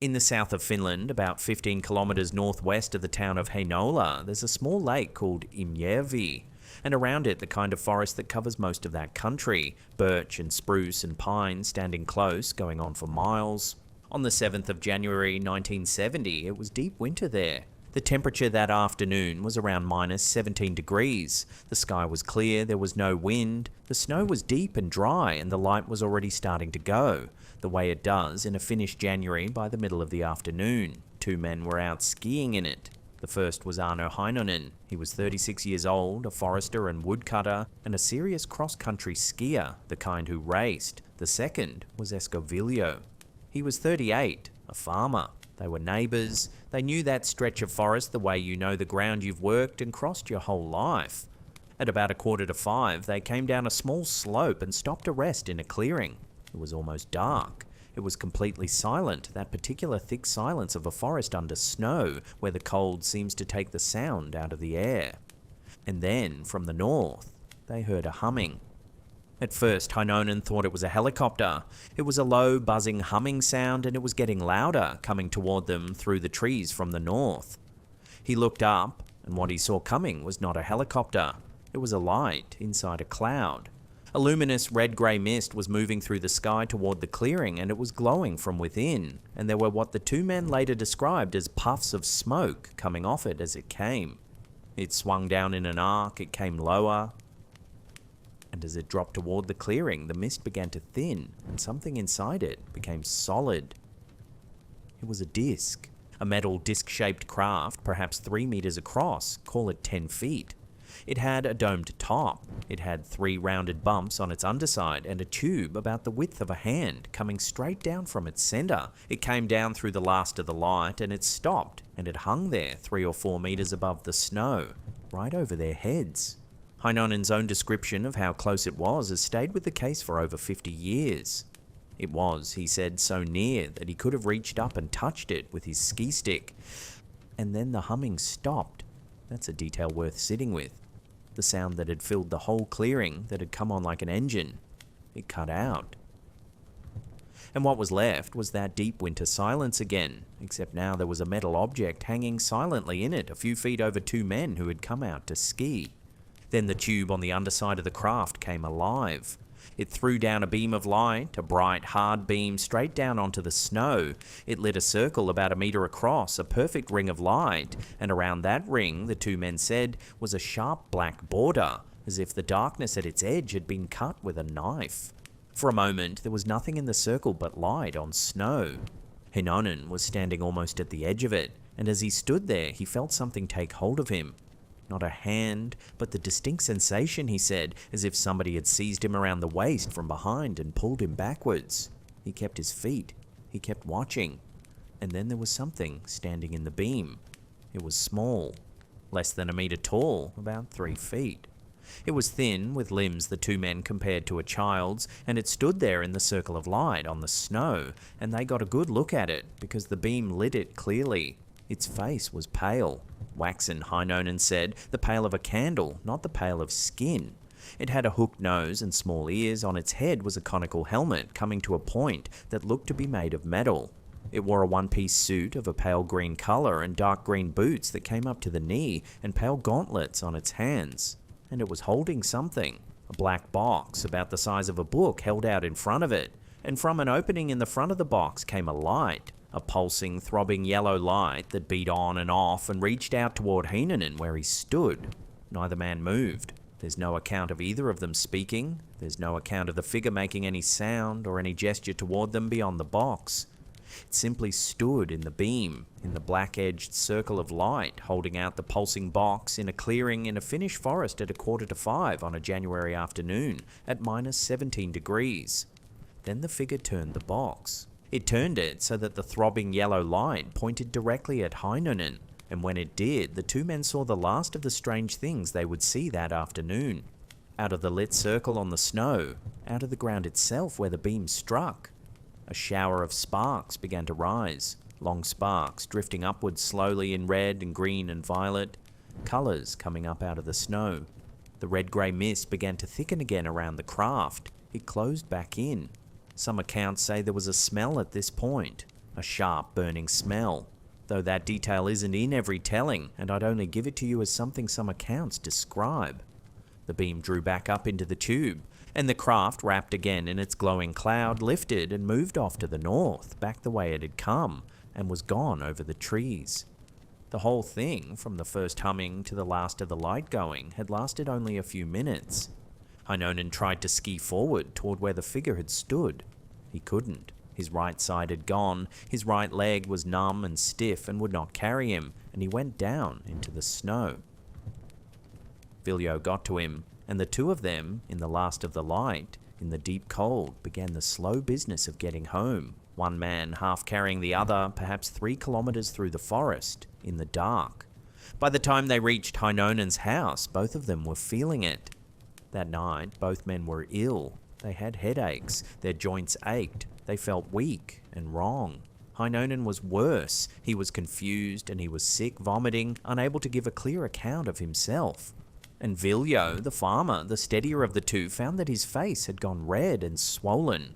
In the south of Finland, about 15 kilometers northwest of the town of Heinonen, there's a small lake called Imjärvi, and around it the kind of forest that covers most of that country, birch and spruce and pine standing close, going on for miles. On the 7th of January 1970, it was deep winter there. The temperature that afternoon was around minus 17 degrees. The sky was clear, there was no wind, the snow was deep and dry, and the light was already starting to go, the way it does in a Finnish January by the middle of the afternoon. 2 men were out skiing in it. The first was Aarno Heinonen. He was 36 years old, a forester and woodcutter, and a serious cross-country skier, the kind who raced. The second was Esko Viljo. He was 38, a farmer. They were neighbours. They knew that stretch of forest the way you know the ground you've worked and crossed your whole life. At about 4:45, they came down a small slope and stopped to rest in a clearing. It was almost dark. It was completely silent, that particular thick silence of a forest under snow, where the cold seems to take the sound out of the air. And then, from the north, they heard a humming. At first, Heinonen thought it was a helicopter. It was a low, buzzing humming sound, and it was getting louder, coming toward them through the trees from the north. He looked up, and what he saw coming was not a helicopter. It was a light inside a cloud. A luminous red-grey mist was moving through the sky toward the clearing, and it was glowing from within, and there were what the 2 men later described as puffs of smoke coming off it as it came. It swung down in an arc, it came lower, and as it dropped toward the clearing, the mist began to thin, and something inside it became solid. It was a disc, a metal disc-shaped craft, perhaps 3 meters across, call it 10 feet. It had a domed top. It had 3 rounded bumps on its underside and a tube about the width of a hand coming straight down from its center. It came down through the last of the light, and it stopped, and it hung there 3 or 4 meters above the snow, right over their heads. Heinonen's own description of how close it was has stayed with the case for over 50 years. It was, he said, so near that he could have reached up and touched it with his ski stick. And then the humming stopped. That's a detail worth sitting with. The sound that had filled the whole clearing, that had come on like an engine, it cut out. And what was left was that deep winter silence again, except now there was a metal object hanging silently in it a few feet over 2 men who had come out to ski. Then the tube on the underside of the craft came alive. It threw down a beam of light, a bright, hard beam straight down onto the snow. It lit a circle about 1 meter across, a perfect ring of light, and around that ring, the 2 men said, was a sharp black border, as if the darkness at its edge had been cut with a knife. For a moment, there was nothing in the circle but light on snow. Heinonen was standing almost at the edge of it, and as he stood there, he felt something take hold of him. Not a hand, but the distinct sensation, he said, as if somebody had seized him around the waist from behind and pulled him backwards. He kept his feet. He kept watching. And then there was something standing in the beam. It was small, less than 1 meter tall, about 3 feet. It was thin, with limbs the 2 men compared to a child's, and it stood there in the circle of light on the snow, and they got a good look at it, because the beam lit it clearly. Its face was pale. Waxen, Heinonen said, the pale of a candle, not the pale of skin. It had a hooked nose and small ears. On its head was a conical helmet coming to a point that looked to be made of metal. It wore a one-piece suit of a pale green color and dark green boots that came up to the knee and pale gauntlets on its hands. And it was holding something, a black box about the size of a book held out in front of it, and from an opening in the front of the box came a light. A pulsing, throbbing yellow light that beat on and off and reached out toward Heinonen where he stood. Neither man moved. There's no account of either of them speaking. There's no account of the figure making any sound or any gesture toward them beyond the box. It simply stood in the beam, in the black-edged circle of light, holding out the pulsing box in a clearing in a Finnish forest at 4:45 on a January afternoon at minus 17 degrees. Then the figure turned the box. It turned it so that the throbbing yellow light pointed directly at Heinonen, and when it did, the 2 men saw the last of the strange things they would see that afternoon. Out of the lit circle on the snow, out of the ground itself where the beam struck, a shower of sparks began to rise, long sparks drifting upwards slowly in red and green and violet, colors coming up out of the snow. The red-grey mist began to thicken again around the craft. It closed back in. Some accounts say there was a smell at this point. a sharp, burning smell. Though that detail isn't in every telling, and I'd only give it to you as something some accounts describe. The beam drew back up into the tube, and the craft, wrapped again in its glowing cloud, lifted and moved off to the north, back the way it had come, and was gone over the trees. The whole thing, from the first humming to the last of the light going, had lasted only a few minutes. Heinonen tried to ski forward toward where the figure had stood. He couldn't. His right side had gone, his right leg was numb and stiff and would not carry him, and he went down into the snow. Viljo got to him, and the two of them, in the last of the light, in the deep cold, began the slow business of getting home, one man half carrying the other, perhaps 3 kilometers through the forest, in the dark. By the time they reached Heinonen's house, both of them were feeling it. That night, both men were ill. They had headaches, their joints ached, they felt weak and wrong. Heinonen was worse. He was confused and he was sick, vomiting, unable to give a clear account of himself. And Viljo, the farmer, the steadier of the two, found that his face had gone red and swollen.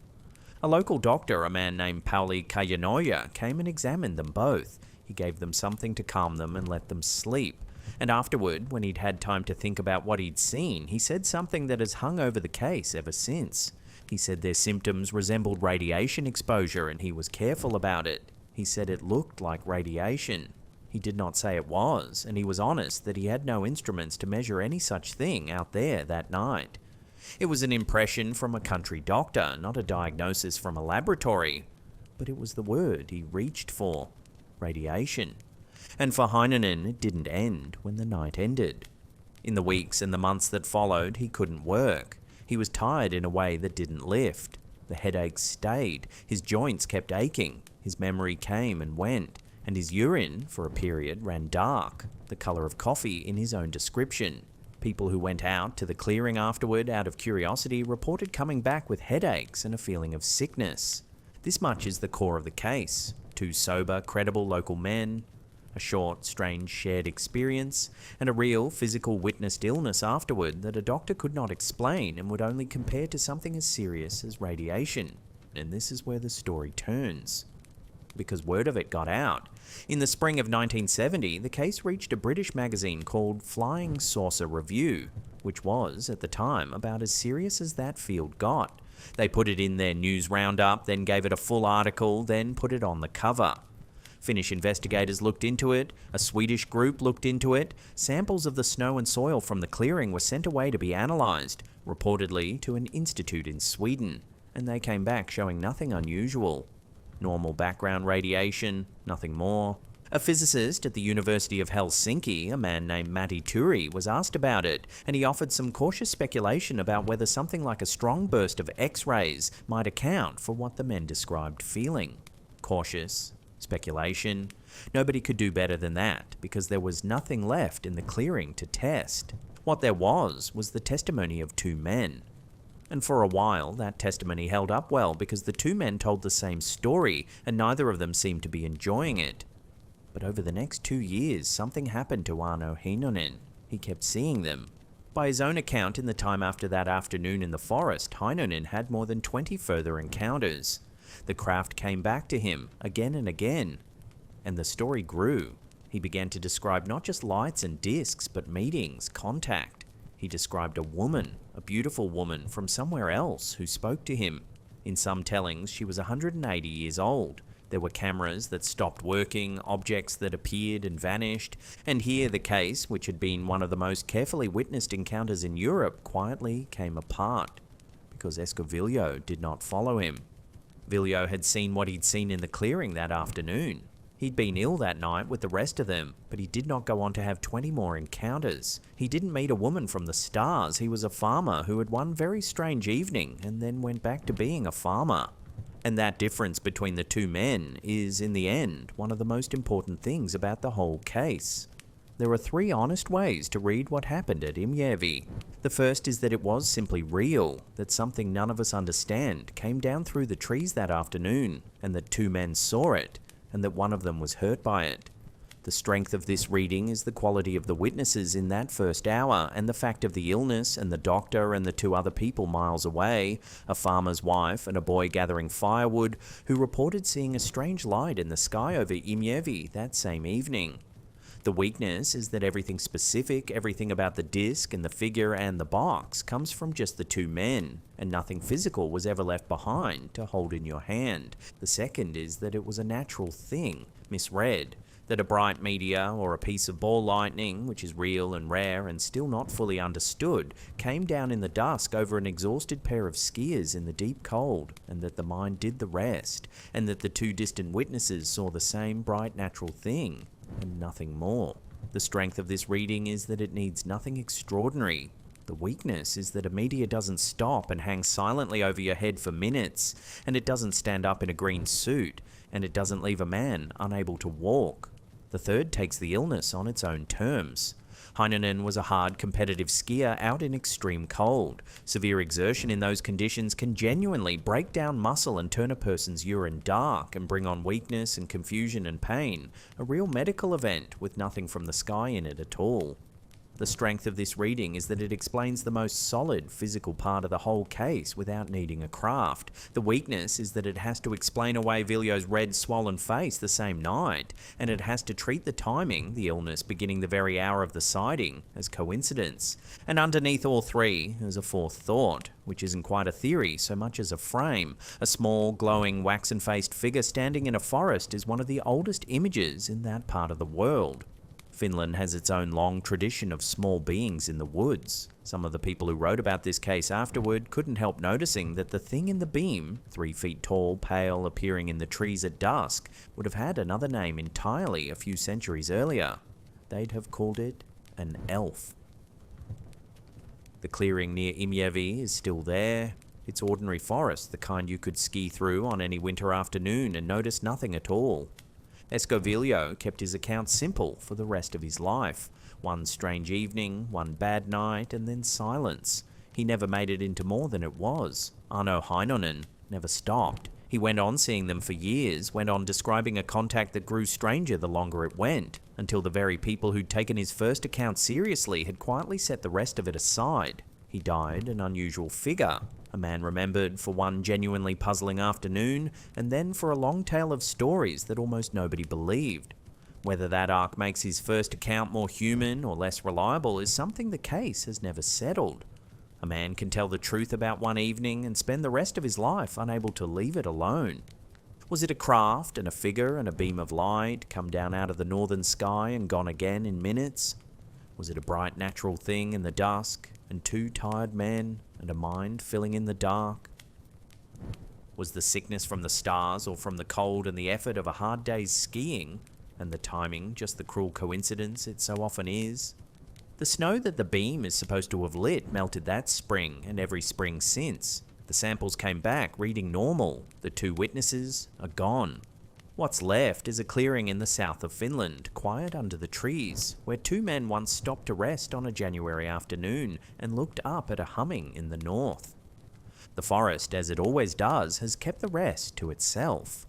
A local doctor, a man named Pauli Kajanoja, came and examined them both. He gave them something to calm them and let them sleep. And afterward, when he'd had time to think about what he'd seen, he said something that has hung over the case ever since. He said their symptoms resembled radiation exposure and he was careful about it. He said it looked like radiation. He did not say it was, and he was honest that he had no instruments to measure any such thing out there that night. It was an impression from a country doctor, not a diagnosis from a laboratory. But it was the word he reached for. Radiation. And for Heinonen, it didn't end when the night ended. In the weeks and the months that followed, he couldn't work. He was tired in a way that didn't lift. The headaches stayed, his joints kept aching, his memory came and went, and his urine, for a period, ran dark, the colour of coffee in his own description. People who went out to the clearing afterward out of curiosity reported coming back with headaches and a feeling of sickness. This much is the core of the case. 2 sober, credible local men, a short, strange shared experience, and a real physical witnessed illness afterward that a doctor could not explain and would only compare to something as serious as radiation. And this is where the story turns. Because word of it got out. In the spring of 1970, the case reached a British magazine called Flying Saucer Review, which was, at the time, about as serious as that field got. They put it in their news roundup, then gave it a full article, then put it on the cover. Finnish investigators looked into it, a Swedish group looked into it, samples of the snow and soil from the clearing were sent away to be analysed, reportedly to an institute in Sweden, and they came back showing nothing unusual. Normal background radiation, nothing more. A physicist at the University of Helsinki, a man named Matti Turi, was asked about it, and he offered some cautious speculation about whether something like a strong burst of X-rays might account for what the men described feeling. Cautious. Speculation. Nobody could do better than that, because there was nothing left in the clearing to test. What there was the testimony of 2 men. And for a while, that testimony held up well because the 2 men told the same story, and neither of them seemed to be enjoying it. But over the next 2 years, something happened to Aarno Heinonen. He kept seeing them. By his own account, in the time after that afternoon in the forest, Heinonen had more than 20 further encounters. The craft came back to him, again and again. And the story grew. He began to describe not just lights and discs, but meetings, contact. He described a woman, a beautiful woman from somewhere else, who spoke to him. In some tellings, she was 180 years old. There were cameras that stopped working, objects that appeared and vanished, and here the case, which had been one of the most carefully witnessed encounters in Europe, quietly came apart. Because Esko Viljo did not follow him. Viljo had seen what he'd seen in the clearing that afternoon. He'd been ill that night with the rest of them, but he did not go on to have 20 more encounters. He didn't meet a woman from the stars. He was a farmer who had one very strange evening and then went back to being a farmer. And that difference between the 2 men is, in the end, one of the most important things about the whole case. There are 3 honest ways to read what happened at Imjärvi. The first is that it was simply real, that something none of us understand came down through the trees that afternoon, and that 2 men saw it, and that one of them was hurt by it. The The strength of this reading is the quality of the witnesses in that first hour, and the fact of the illness, and the doctor and the two other people miles away, a farmer's wife and a boy gathering firewood, who reported seeing a strange light in the sky over Imjärvi that same evening. The weakness is that everything specific, everything about the disc and the figure and the box, comes from just the two men, and nothing physical was ever left behind to hold in your hand. The second is that it was a natural thing, misread, that a bright meteor or a piece of ball lightning, which is real and rare and still not fully understood, came down in the dusk over an exhausted pair of skiers in the deep cold, and that the mind did the rest, and that the two distant witnesses saw the same bright natural thing, and nothing more. The strength of this reading is that it needs nothing extraordinary. The weakness is that a meteor doesn't stop and hang silently over your head for minutes, and it doesn't stand up in a green suit, and it doesn't leave a man unable to walk. The third takes the illness on its own terms. Heinonen was a hard competitive skier out in extreme cold. Severe exertion in those conditions can genuinely break down muscle and turn a person's urine dark and bring on weakness and confusion and pain, a real medical event with nothing from the sky in it at all. The strength of this reading is that it explains the most solid physical part of the whole case without needing a craft. The weakness is that it has to explain away Viljo's red, swollen face the same night, and it has to treat the timing, the illness beginning the very hour of the sighting, as coincidence. And underneath all three is a fourth thought, which isn't quite a theory so much as a frame. A small, glowing, waxen-faced figure standing in a forest is one of the oldest images in that part of the world. Finland has its own long tradition of small beings in the woods. Some of the people who wrote about this case afterward couldn't help noticing that the thing in the beam, 3 feet tall, pale, appearing in the trees at dusk, would have had another name entirely a few centuries earlier. They'd have called it an elf. The clearing near Imjärvi is still there. It's ordinary forest, the kind you could ski through on any winter afternoon and notice nothing at all. Esko Viljo kept his account simple for the rest of his life. One strange evening, one bad night, and then silence. He never made it into more than it was. Aarno Heinonen never stopped. He went on seeing them for years, went on describing a contact that grew stranger the longer it went, until the very people who'd taken his first account seriously had quietly set the rest of it aside. He died an unusual figure. A man remembered for one genuinely puzzling afternoon, and then for a long tale of stories that almost nobody believed. Whether that arc makes his first account more human or less reliable is something the case has never settled. A man can tell the truth about one evening and spend the rest of his life unable to leave it alone. Was it a craft and a figure and a beam of light come down out of the northern sky and gone again in minutes? Was it a bright natural thing in the dusk, and two tired men, and a mind filling in the dark? Was the sickness from the stars or from the cold and the effort of a hard day's skiing, and the timing just the cruel coincidence it so often is? The snow that the beam is supposed to have lit melted that spring and every spring since. The samples came back reading normal. The two witnesses are gone. What's left is a clearing in the south of Finland, quiet under the trees, where two men once stopped to rest on a January afternoon and looked up at a humming in the north. The forest, as it always does, has kept the rest to itself.